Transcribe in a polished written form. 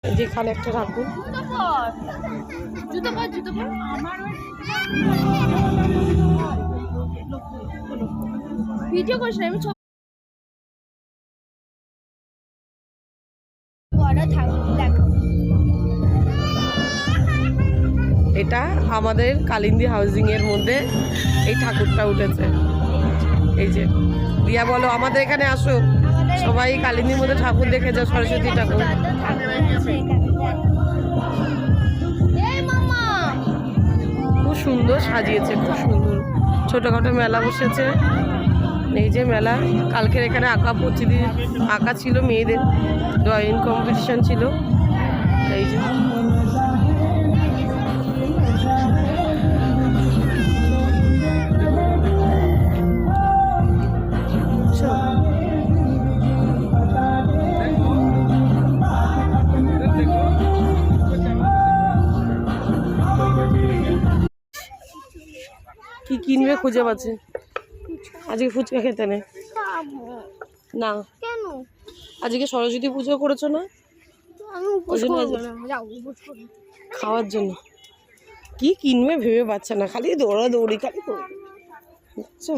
যেখানে একটা ঠাকুর, ভিডিও করিস না, আমি এটা আমাদের কালিন্দী হাউজিং এর মধ্যে এই ঠাকুরটা উঠেছে। এই যে দিয়া বলো আমাদের এখানে আসো, সবাই কালিন্দীর মধ্যে ঠাকুর দেখে যাও, সরস্বতী ঠাকুর। খুব সুন্দর সাজিয়েছে, খুব সুন্দর। ছোটখাটো মেলা বসেছে। এই যে মেলা, কালকের এখানে আঁকা প্রতিদিন আঁকা ছিল, মেয়েদের ড্রয়িং কম্পিটিশন ছিল। এই যে কি কিনবে খুঁজে পাচ্ছে। আজকে ফুচকা খেতে নেই না, কেন? আজকে সরস্বতী পুজো করেছো না, ওই জন্য খাওয়ার জন্য। কি কিনবে ভেবে পাচ্ছে না, খালি দৌড়াদৌড়ি, খালি বুঝছো।